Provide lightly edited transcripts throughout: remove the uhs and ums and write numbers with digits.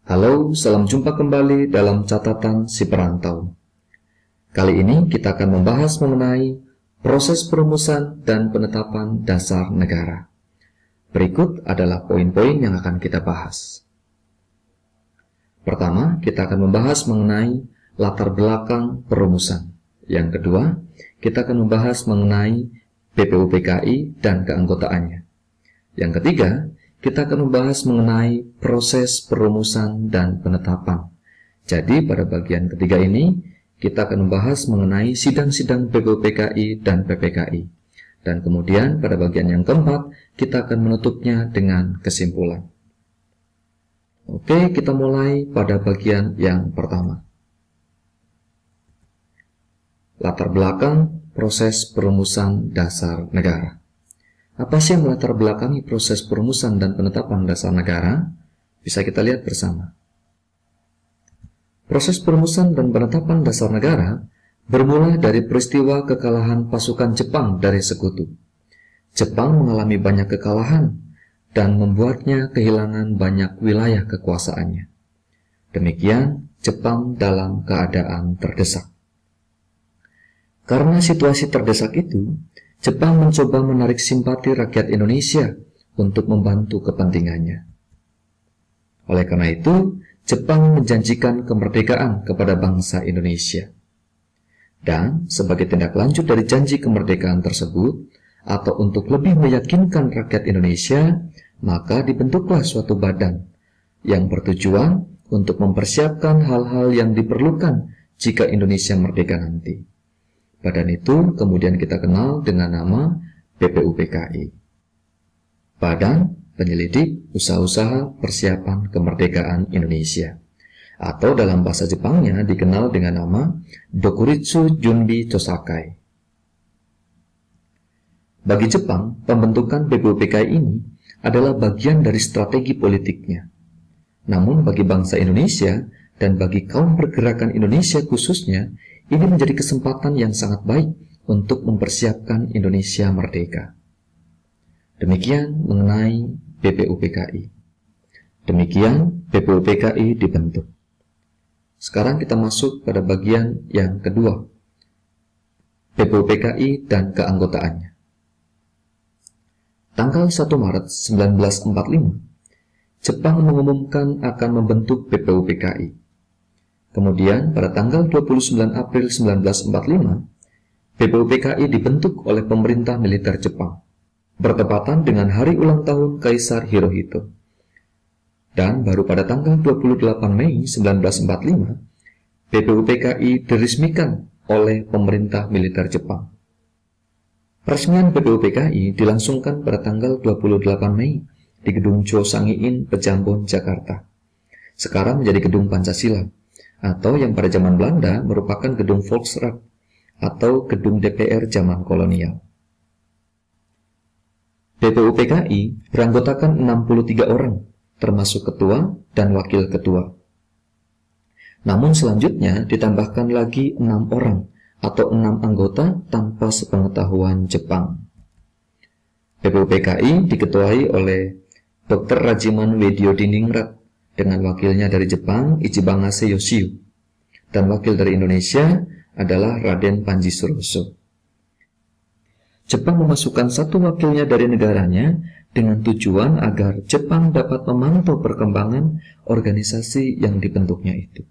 Halo, salam jumpa kembali dalam catatan si perantau. Kali ini kita akan membahas mengenai proses perumusan dan penetapan dasar negara. Berikut adalah poin-poin yang akan kita bahas. Pertama, kita akan membahas mengenai latar belakang perumusan. Yang kedua, kita akan membahas mengenai BPUPKI dan keanggotaannya. Yang ketiga, kita akan membahas mengenai proses perumusan dan penetapan. Jadi pada bagian ketiga ini, kita akan membahas mengenai sidang-sidang BPUPKI dan PPKI. Dan kemudian pada bagian yang keempat, kita akan menutupnya dengan kesimpulan. Oke, kita mulai pada bagian yang pertama. Latar belakang proses perumusan dasar negara. Apa sih yang melatar belakangi proses perumusan dan penetapan dasar negara? Bisa kita lihat bersama. Proses perumusan dan penetapan dasar negara bermula dari peristiwa kekalahan pasukan Jepang dari Sekutu. Jepang mengalami banyak kekalahan dan membuatnya kehilangan banyak wilayah kekuasaannya. Demikian, Jepang dalam keadaan terdesak. Karena situasi terdesak itu, Jepang mencoba menarik simpati rakyat Indonesia untuk membantu kepentingannya. Oleh karena itu, Jepang menjanjikan kemerdekaan kepada bangsa Indonesia. Dan sebagai tindak lanjut dari janji kemerdekaan tersebut, atau untuk lebih meyakinkan rakyat Indonesia, maka dibentuklah suatu badan yang bertujuan untuk mempersiapkan hal-hal yang diperlukan jika Indonesia merdeka nanti. Badan itu kemudian kita kenal dengan nama BPUPKI. Badan Penyelidik Usaha-usaha Persiapan Kemerdekaan Indonesia. Atau dalam bahasa Jepangnya dikenal dengan nama Dokuritsu Junbi Chosakai. Bagi Jepang, pembentukan BPUPKI ini adalah bagian dari strategi politiknya. Namun bagi bangsa Indonesia dan bagi kaum pergerakan Indonesia khususnya, ini menjadi kesempatan yang sangat baik untuk mempersiapkan Indonesia merdeka. Demikian mengenai BPUPKI. Demikian BPUPKI dibentuk. Sekarang kita masuk pada bagian yang kedua, BPUPKI dan keanggotaannya. Tanggal 1 Maret 1945, Jepang mengumumkan akan membentuk BPUPKI. Kemudian pada tanggal 29 April 1945, BPUPKI dibentuk oleh pemerintah militer Jepang, bertepatan dengan hari ulang tahun Kaisar Hirohito. Dan baru pada tanggal 28 Mei 1945, BPUPKI diresmikan oleh pemerintah militer Jepang. Peresmian BPUPKI dilangsungkan pada tanggal 28 Mei di Gedung Chosangiin, Pejambon, Jakarta. Sekarang menjadi Gedung Pancasila, atau yang pada zaman Belanda merupakan Gedung Volksraad atau Gedung DPR zaman kolonial. BPUPKI beranggotakan 63 orang, termasuk ketua dan wakil ketua. Namun selanjutnya ditambahkan lagi 6 orang atau 6 anggota tanpa sepengetahuan Jepang. BPUPKI diketuai oleh Dr. Rajiman Wedyodiningrat dengan wakilnya dari Jepang, Ichibangase Yoshiu, dan wakil dari Indonesia adalah Raden Panji Suroso. Jepang memasukkan satu wakilnya dari negaranya dengan tujuan agar Jepang dapat memantau perkembangan organisasi yang dibentuknya itu.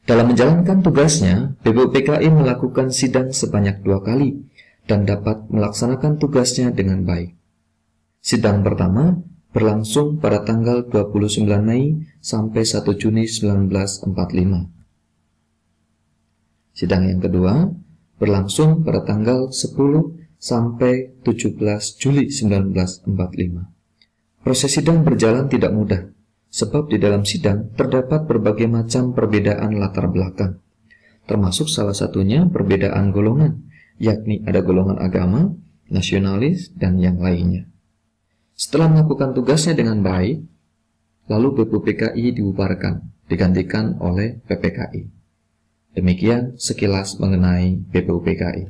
Dalam menjalankan tugasnya, BPUPKI melakukan sidang sebanyak 2 kali dan dapat melaksanakan tugasnya dengan baik. Sidang pertama berlangsung pada tanggal 29 Mei sampai 1 Juni 1945. Sidang yang kedua berlangsung pada tanggal 10 sampai 17 Juli 1945. Proses sidang berjalan tidak mudah, sebab di dalam sidang terdapat berbagai macam perbedaan latar belakang, termasuk salah satunya perbedaan golongan, yakni ada golongan agama, nasionalis, dan yang lainnya. Setelah melakukan tugasnya dengan baik, lalu BPUPKI dibubarkan, digantikan oleh PPKI. Demikian sekilas mengenai BPUPKI.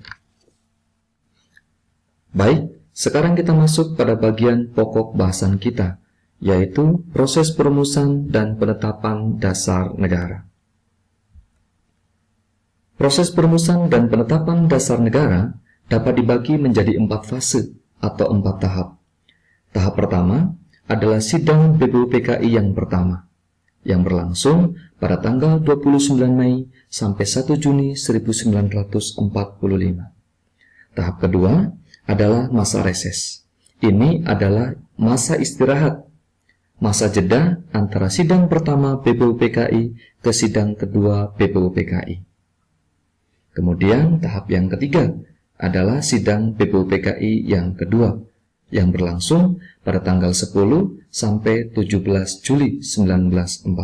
Baik, sekarang kita masuk pada bagian pokok bahasan kita, yaitu proses perumusan dan penetapan dasar negara. Proses perumusan dan penetapan dasar negara dapat dibagi menjadi 4 fase atau 4 tahap. Tahap pertama adalah sidang BPUPKI yang pertama, yang berlangsung pada tanggal 29 Mei sampai 1 Juni 1945. Tahap kedua adalah masa reses. Ini adalah masa istirahat, masa jeda antara sidang pertama BPUPKI ke sidang kedua BPUPKI. Kemudian tahap yang ketiga adalah sidang BPUPKI yang kedua, yang berlangsung pada tanggal 10 sampai 17 Juli 1945.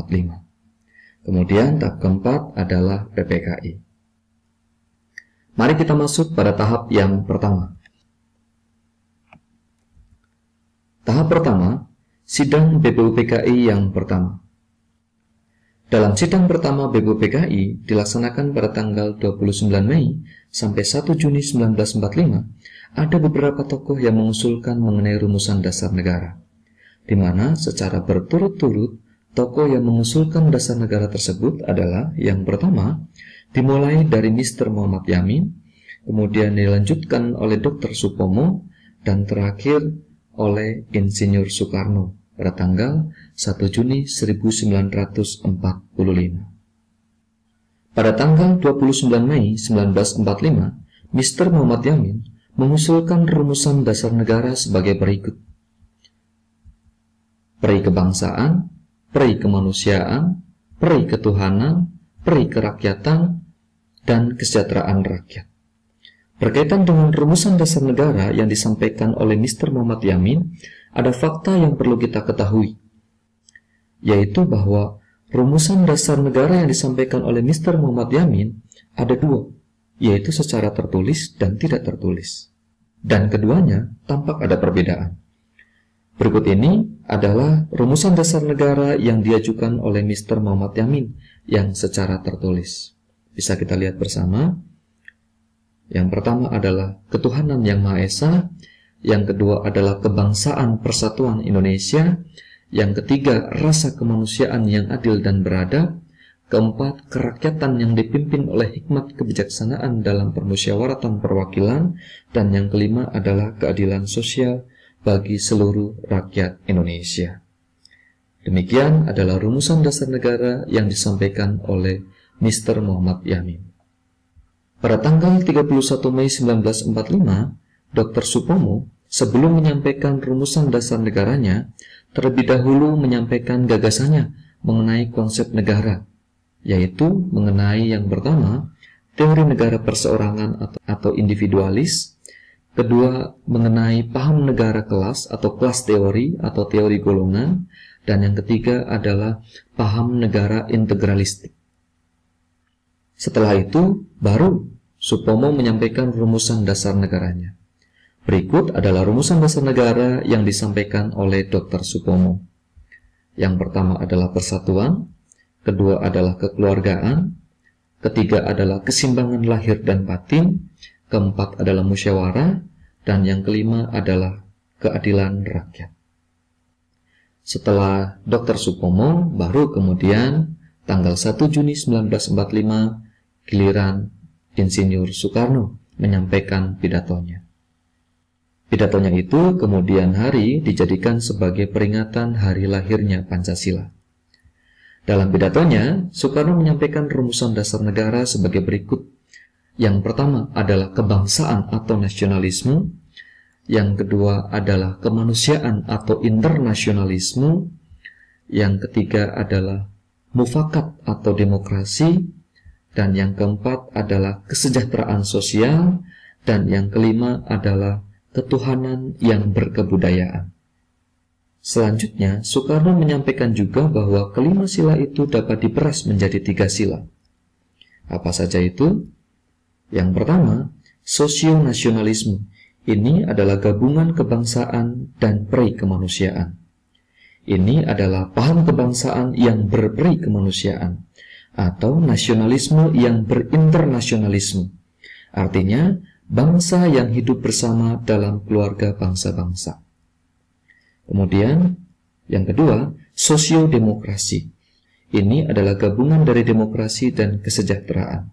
Kemudian tahap keempat adalah PPKI. Mari kita masuk pada tahap yang pertama. Tahap pertama, sidang BPUPKI yang pertama. Dalam sidang pertama BPUPKI dilaksanakan pada tanggal 29 Mei sampai 1 Juni 1945, ada beberapa tokoh yang mengusulkan mengenai rumusan dasar negara, di mana secara berturut-turut tokoh yang mengusulkan dasar negara tersebut adalah yang pertama dimulai dari Mr. Muhammad Yamin, kemudian dilanjutkan oleh Dr. Supomo, dan terakhir oleh Insinyur Soekarno pada tanggal 1 Juni 1945. Pada tanggal 29 Mei 1945, Mr. Muhammad Yamin mengusulkan rumusan dasar negara sebagai berikut. Peri kebangsaan, peri kemanusiaan, peri ketuhanan, peri kerakyatan, dan kesejahteraan rakyat. Berkaitan dengan rumusan dasar negara yang disampaikan oleh Mr. Muhammad Yamin, ada fakta yang perlu kita ketahui, yaitu bahwa rumusan dasar negara yang disampaikan oleh Mr. Muhammad Yamin ada 2, yaitu secara tertulis dan tidak tertulis. Dan keduanya tampak ada perbedaan. Berikut ini adalah rumusan dasar negara yang diajukan oleh Mr. Muhammad Yamin yang secara tertulis. Bisa kita lihat bersama. Yang pertama adalah ketuhanan yang Maha Esa, yang kedua adalah kebangsaan persatuan Indonesia, yang ketiga rasa kemanusiaan yang adil dan beradab, keempat kerakyatan yang dipimpin oleh hikmat kebijaksanaan dalam permusyawaratan perwakilan, dan yang kelima adalah keadilan sosial bagi seluruh rakyat Indonesia. Demikian adalah rumusan dasar negara yang disampaikan oleh Mr. Muhammad Yamin. Pada tanggal 31 Mei 1945, Dr. Supomo sebelum menyampaikan rumusan dasar negaranya, terlebih dahulu menyampaikan gagasannya mengenai konsep negara, yaitu mengenai yang pertama, teori negara perseorangan atau individualis, kedua, mengenai paham negara kelas atau kelas teori atau teori golongan, dan yang ketiga adalah paham negara integralistik. Setelah itu, baru Supomo menyampaikan rumusan dasar negaranya. Berikut adalah rumusan dasar negara yang disampaikan oleh Dr. Supomo. Yang pertama adalah persatuan, kedua adalah kekeluargaan, ketiga adalah keseimbangan lahir dan batin, keempat adalah musyawarah, dan yang kelima adalah keadilan rakyat. Setelah Dr. Supomo, baru kemudian tanggal 1 Juni 1945, giliran Insinyur Soekarno menyampaikan pidatonya. Pidatonya itu kemudian hari dijadikan sebagai peringatan hari lahirnya Pancasila. Dalam pidatonya, Soekarno menyampaikan rumusan dasar negara sebagai berikut. Yang pertama adalah kebangsaan atau nasionalisme, yang kedua adalah kemanusiaan atau internasionalisme, yang ketiga adalah mufakat atau demokrasi, dan yang keempat adalah kesejahteraan sosial, dan yang kelima adalah ketuhanan yang berkebudayaan. Selanjutnya, Soekarno menyampaikan juga bahwa kelima sila itu dapat diperas menjadi 3 sila. Apa saja itu? Yang pertama, sosionasionalisme. Ini adalah gabungan kebangsaan dan peri kemanusiaan. Ini adalah paham kebangsaan yang berperi kemanusiaan, atau nasionalisme yang berinternasionalisme. Artinya, bangsa yang hidup bersama dalam keluarga bangsa-bangsa. Kemudian, Yang kedua, sosiodemokrasi. Ini adalah gabungan dari demokrasi dan kesejahteraan.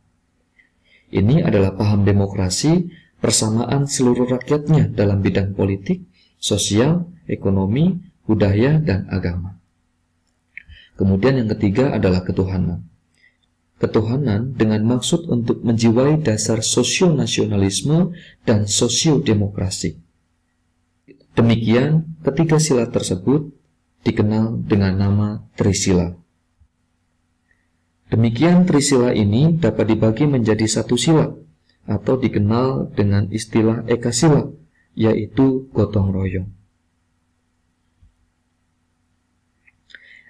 Ini adalah paham demokrasi, persamaan seluruh rakyatnya dalam bidang politik, sosial, ekonomi, budaya, dan agama. Kemudian yang ketiga adalah ketuhanan. Ketuhanan dengan maksud untuk menjiwai dasar sosionasionalisme dan sosiodemokrasi. Demikian, ketiga sila tersebut dikenal dengan nama Trisila. Demikian Trisila ini dapat dibagi menjadi satu sila atau dikenal dengan istilah ekasila, yaitu gotong royong.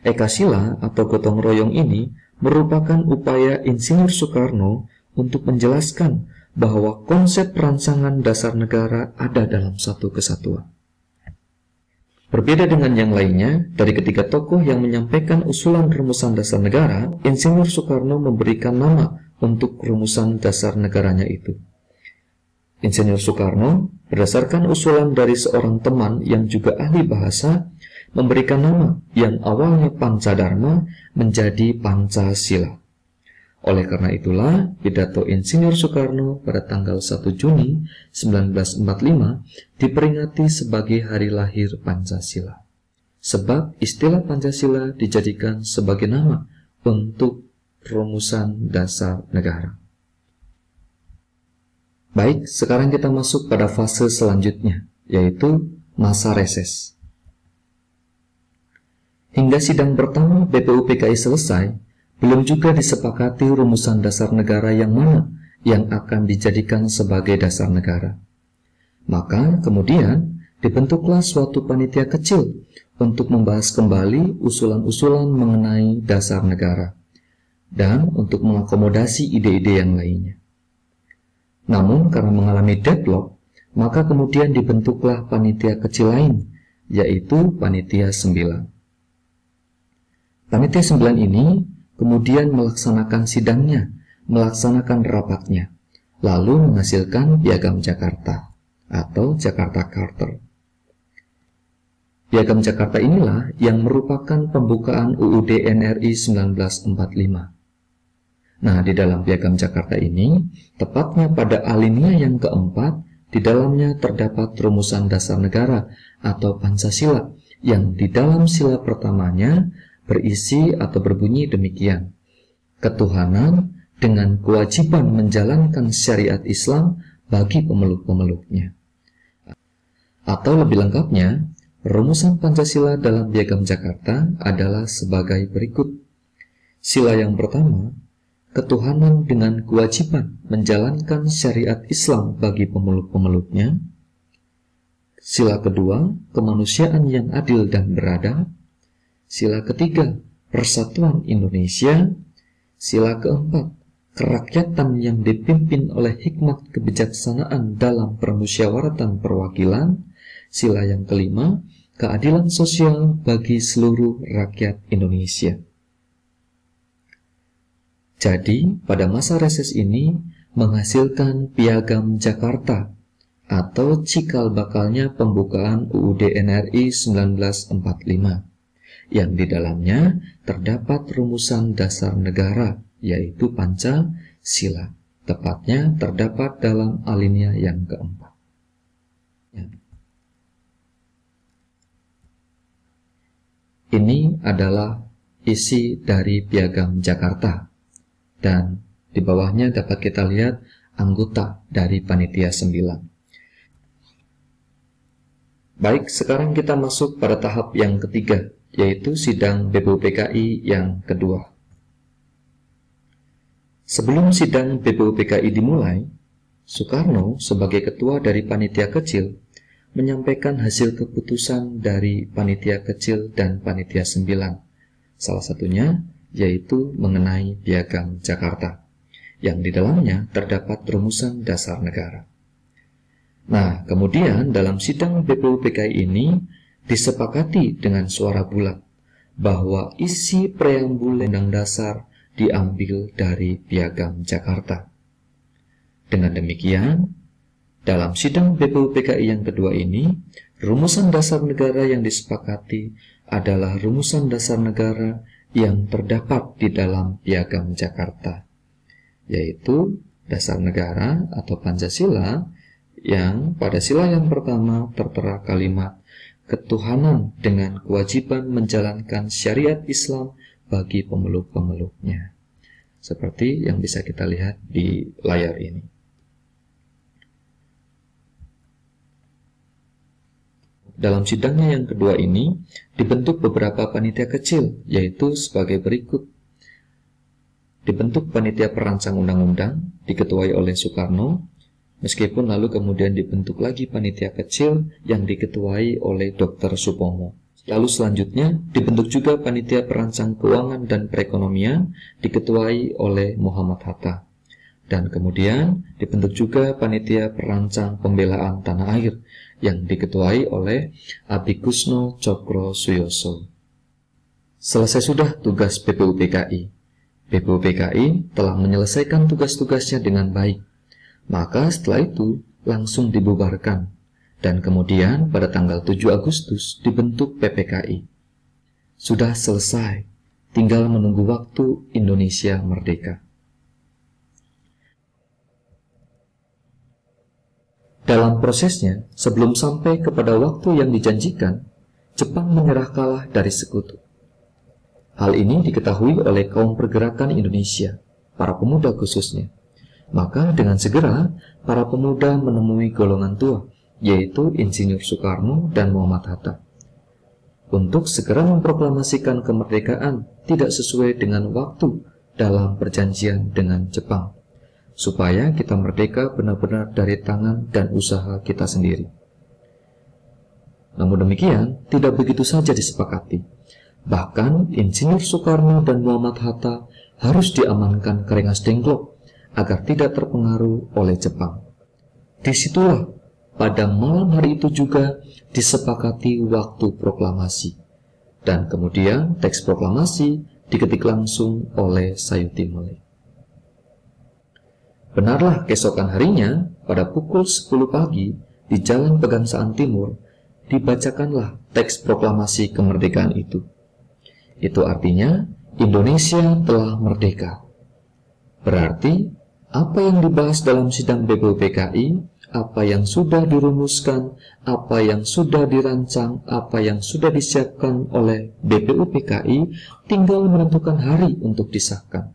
Ekasila atau gotong royong ini merupakan upaya Insinyur Soekarno untuk menjelaskan bahwa konsep rancangan dasar negara ada dalam satu kesatuan. Berbeda dengan yang lainnya, dari ketiga tokoh yang menyampaikan usulan rumusan dasar negara, Insinyur Soekarno memberikan nama untuk rumusan dasar negaranya itu. Insinyur Soekarno, berdasarkan usulan dari seorang teman yang juga ahli bahasa, memberikan nama yang awalnya Pancadharma menjadi Pancasila. Oleh karena itulah, pidato Insinyur Soekarno pada tanggal 1 Juni 1945 diperingati sebagai hari lahir Pancasila. Sebab istilah Pancasila dijadikan sebagai nama untuk rumusan dasar negara. Baik, sekarang kita masuk pada fase selanjutnya, yaitu masa reses. Hingga sidang pertama BPUPKI selesai, belum juga disepakati rumusan dasar negara yang mana yang akan dijadikan sebagai dasar negara. Maka kemudian dibentuklah suatu panitia kecil untuk membahas kembali usulan-usulan mengenai dasar negara dan untuk mengakomodasi ide-ide yang lainnya. Namun karena mengalami deadlock, maka kemudian dibentuklah panitia kecil lain, yaitu Panitia 9. Panitia 9 ini kemudian melaksanakan sidangnya, melaksanakan rapatnya, lalu menghasilkan Piagam Jakarta atau Jakarta Charter. Piagam Jakarta inilah yang merupakan pembukaan UUD NRI 1945. Nah, di dalam Piagam Jakarta ini, tepatnya pada alinea yang keempat, di dalamnya terdapat rumusan dasar negara atau Pancasila yang di dalam sila pertamanya berisi atau berbunyi demikian: ketuhanan dengan kewajiban menjalankan syariat Islam bagi pemeluk-pemeluknya. Atau lebih lengkapnya, rumusan Pancasila dalam Piagam Jakarta adalah sebagai berikut. Sila yang pertama, ketuhanan dengan kewajiban menjalankan syariat Islam bagi pemeluk-pemeluknya. Sila kedua, kemanusiaan yang adil dan beradab. Sila ketiga, persatuan Indonesia. Sila keempat, kerakyatan yang dipimpin oleh hikmat kebijaksanaan dalam permusyawaratan perwakilan. Sila yang kelima, keadilan sosial bagi seluruh rakyat Indonesia. Jadi, pada masa reses ini menghasilkan Piagam Jakarta atau cikal bakalnya pembukaan UUD NRI 1945. Yang di dalamnya terdapat rumusan dasar negara, yaitu Pancasila. Tepatnya terdapat dalam alinea yang keempat. Ini adalah isi dari Piagam Jakarta. Dan di bawahnya dapat kita lihat anggota dari Panitia 9. Baik, sekarang kita masuk pada tahap yang ketiga, yaitu sidang BPUPKI yang kedua. Sebelum sidang BPUPKI dimulai, Soekarno sebagai ketua dari panitia kecil menyampaikan hasil keputusan dari panitia kecil dan panitia 9. Salah satunya yaitu mengenai Piagam Jakarta, yang di dalamnya terdapat rumusan dasar negara. Nah, kemudian dalam sidang BPUPKI ini disepakati dengan suara bulat bahwa isi preambul Undang Dasar diambil dari Piagam Jakarta. Dengan demikian, dalam sidang BPUPKI yang kedua ini, rumusan dasar negara yang disepakati adalah rumusan dasar negara yang terdapat di dalam Piagam Jakarta, yaitu dasar negara atau Pancasila, yang pada sila yang pertama tertera kalimat ketuhanan dengan kewajiban menjalankan syariat Islam bagi pemeluk-pemeluknya, seperti yang bisa kita lihat di layar ini. Dalam sidangnya yang kedua ini dibentuk beberapa panitia kecil, yaitu sebagai berikut. Dibentuk panitia perancang undang-undang diketuai oleh Soekarno, meskipun lalu kemudian dibentuk lagi panitia kecil yang diketuai oleh Dr. Supomo. Lalu selanjutnya dibentuk juga panitia perancang keuangan dan perekonomian diketuai oleh Muhammad Hatta. Dan kemudian dibentuk juga panitia perancang pembelaan tanah air yang diketuai oleh Abhikusno Cokro Suyoso. Selesai sudah tugas BPUPKI. BPUPKI telah menyelesaikan tugas-tugasnya dengan baik. Maka setelah itu langsung dibubarkan. Dan kemudian pada tanggal 7 Agustus dibentuk PPKI. Sudah selesai, tinggal menunggu waktu Indonesia merdeka. Dalam prosesnya, sebelum sampai kepada waktu yang dijanjikan, Jepang menyerah kalah dari sekutu. Hal ini diketahui oleh kaum pergerakan Indonesia, para pemuda khususnya. Maka dengan segera, para pemuda menemui golongan tua, yaitu Insinyur Soekarno dan Muhammad Hatta, untuk segera memproklamasikan kemerdekaan tidak sesuai dengan waktu dalam perjanjian dengan Jepang, supaya kita merdeka benar-benar dari tangan dan usaha kita sendiri. Namun demikian, tidak begitu saja disepakati. Bahkan Insinyur Soekarno dan Muhammad Hatta harus diamankan ke Rengas Dengklok agar tidak terpengaruh oleh Jepang. Disitulah pada malam hari itu juga disepakati waktu proklamasi, dan kemudian teks proklamasi diketik langsung oleh Sayuti Mele. Benarlah keesokan harinya pada pukul 10 pagi di Jalan Pegangsaan Timur dibacakanlah teks proklamasi kemerdekaan itu. Itu artinya Indonesia telah merdeka. Berarti apa yang dibahas dalam sidang BPUPKI, apa yang sudah dirumuskan, apa yang sudah dirancang, apa yang sudah disiapkan oleh BPUPKI tinggal menentukan hari untuk disahkan.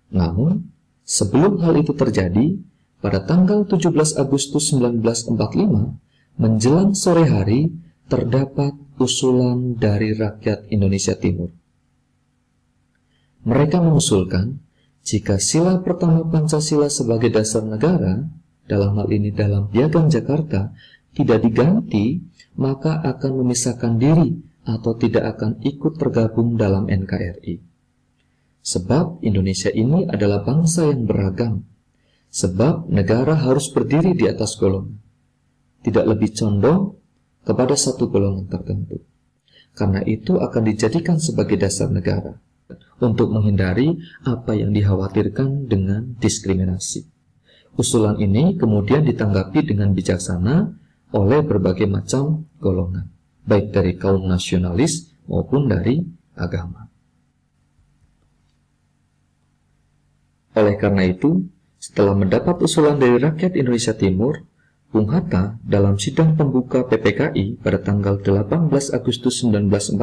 Namun, sebelum hal itu terjadi, pada tanggal 17 Agustus 1945, menjelang sore hari, terdapat usulan dari rakyat Indonesia Timur. Mereka mengusulkan, jika sila pertama Pancasila sebagai dasar negara, dalam hal ini dalam Piagam Jakarta, tidak diganti, maka akan memisahkan diri atau tidak akan ikut tergabung dalam NKRI. Sebab Indonesia ini adalah bangsa yang beragam. Sebab negara harus berdiri di atas golongan, tidak lebih condong kepada satu golongan tertentu. Karena itu akan dijadikan sebagai dasar negara, untuk menghindari apa yang dikhawatirkan dengan diskriminasi. Usulan ini kemudian ditanggapi dengan bijaksana oleh berbagai macam golongan, baik dari kaum nasionalis maupun dari agama. Oleh karena itu, setelah mendapat usulan dari rakyat Indonesia Timur, Bung Hatta dalam sidang pembuka PPKI pada tanggal 18 Agustus 1945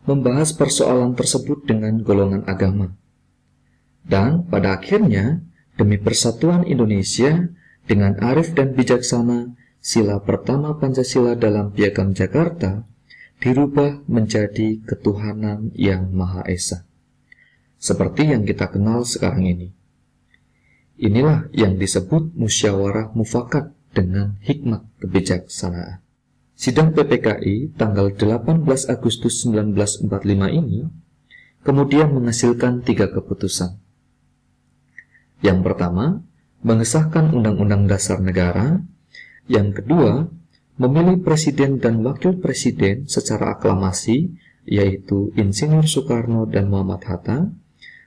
membahas persoalan tersebut dengan golongan agama. Dan pada akhirnya, demi persatuan Indonesia, dengan arif dan bijaksana, sila pertama Pancasila dalam Piagam Jakarta dirubah menjadi ketuhanan yang Maha Esa, seperti yang kita kenal sekarang ini. Inilah yang disebut musyawarah mufakat dengan hikmat kebijaksanaan. Sidang PPKI tanggal 18 Agustus 1945 ini kemudian menghasilkan 3 keputusan. Yang pertama, mengesahkan Undang-Undang Dasar Negara. Yang kedua, memilih presiden dan wakil presiden secara aklamasi, yaitu Insinyur Soekarno dan Muhammad Hatta.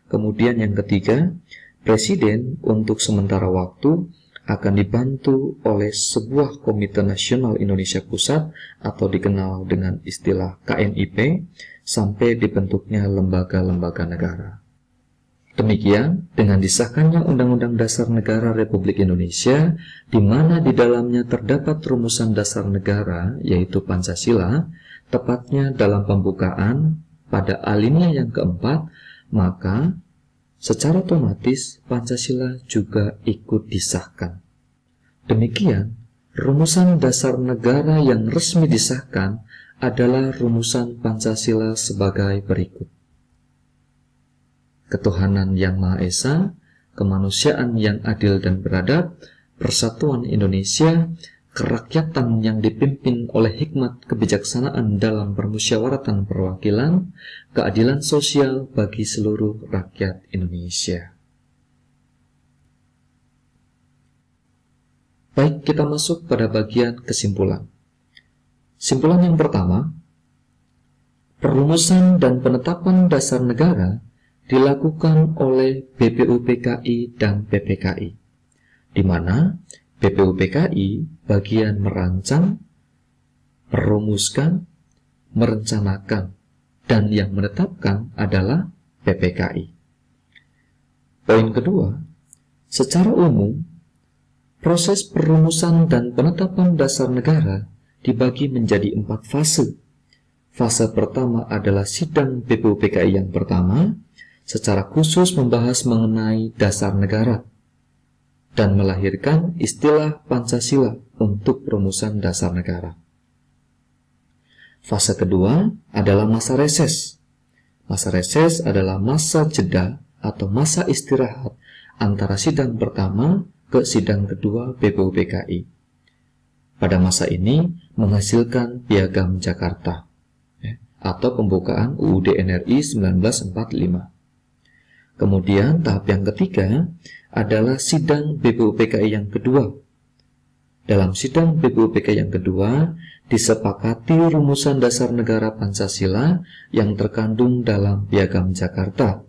Kemudian yang ketiga, presiden untuk sementara waktu akan dibantu oleh sebuah Komite Nasional Indonesia Pusat atau dikenal dengan istilah KNIP sampai dibentuknya lembaga-lembaga negara. Demikian, dengan disahkannya Undang-Undang Dasar Negara Republik Indonesia, di mana di dalamnya terdapat rumusan dasar negara, yaitu Pancasila, tepatnya dalam pembukaan pada alinea yang keempat, maka secara otomatis Pancasila juga ikut disahkan. Demikian, rumusan dasar negara yang resmi disahkan adalah rumusan Pancasila sebagai berikut. Ketuhanan yang Maha Esa, kemanusiaan yang adil dan beradab, persatuan Indonesia, kerakyatan yang dipimpin oleh hikmat kebijaksanaan dalam permusyawaratan perwakilan, keadilan sosial bagi seluruh rakyat Indonesia. Baik, kita masuk pada bagian kesimpulan. Simpulan yang pertama, perumusan dan penetapan dasar negara dilakukan oleh BPUPKI dan PPKI, di mana BPUPKI bagian merancang, merumuskan, merencanakan, dan yang menetapkan adalah PPKI. Poin kedua, secara umum, proses perumusan dan penetapan dasar negara dibagi menjadi 4 fase. Fase pertama adalah sidang BPUPKI yang pertama, secara khusus membahas mengenai dasar negara dan melahirkan istilah Pancasila untuk perumusan dasar negara. Fase kedua adalah masa reses. Masa reses adalah masa jeda atau masa istirahat antara sidang pertama ke sidang kedua BPUPKI. Pada masa ini menghasilkan Piagam Jakarta atau pembukaan UUD NRI 1945. Kemudian tahap yang ketiga adalah sidang BPUPKI yang kedua. Dalam sidang BPUPKI yang kedua disepakati rumusan dasar negara Pancasila yang terkandung dalam Piagam Jakarta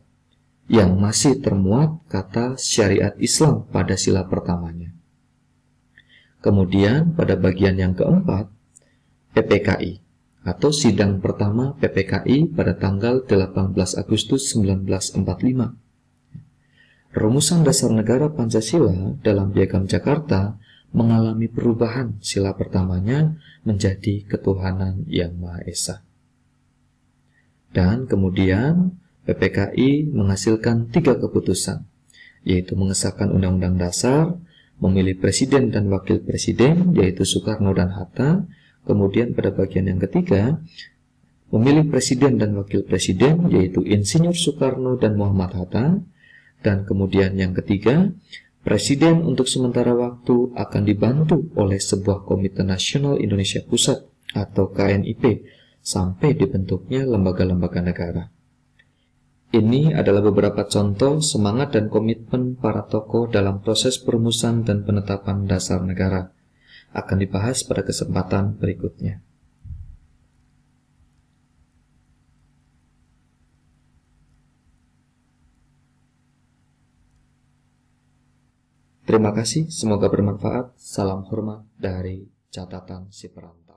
yang masih termuat kata syariat Islam pada sila pertamanya. Kemudian pada bagian yang keempat, PPKI atau sidang pertama PPKI pada tanggal 18 Agustus 1945. Rumusan dasar negara Pancasila dalam Piagam Jakarta mengalami perubahan sila pertamanya menjadi ketuhanan yang Maha Esa. Dan kemudian PPKI menghasilkan 3 keputusan, yaitu mengesahkan Undang-Undang Dasar, memilih Presiden dan Wakil Presiden, yaitu Soekarno dan Hatta. Kemudian pada bagian yang ketiga, memilih Presiden dan Wakil Presiden, yaitu Insinyur Soekarno dan Muhammad Hatta. Dan kemudian yang ketiga, Presiden untuk sementara waktu akan dibantu oleh sebuah Komite Nasional Indonesia Pusat atau KNIP sampai dibentuknya lembaga-lembaga negara. Ini adalah beberapa contoh semangat dan komitmen para tokoh dalam proses perumusan dan penetapan dasar negara. Akan dibahas pada kesempatan berikutnya. Terima kasih, semoga bermanfaat. Salam hormat dari Catatan Si Perantau.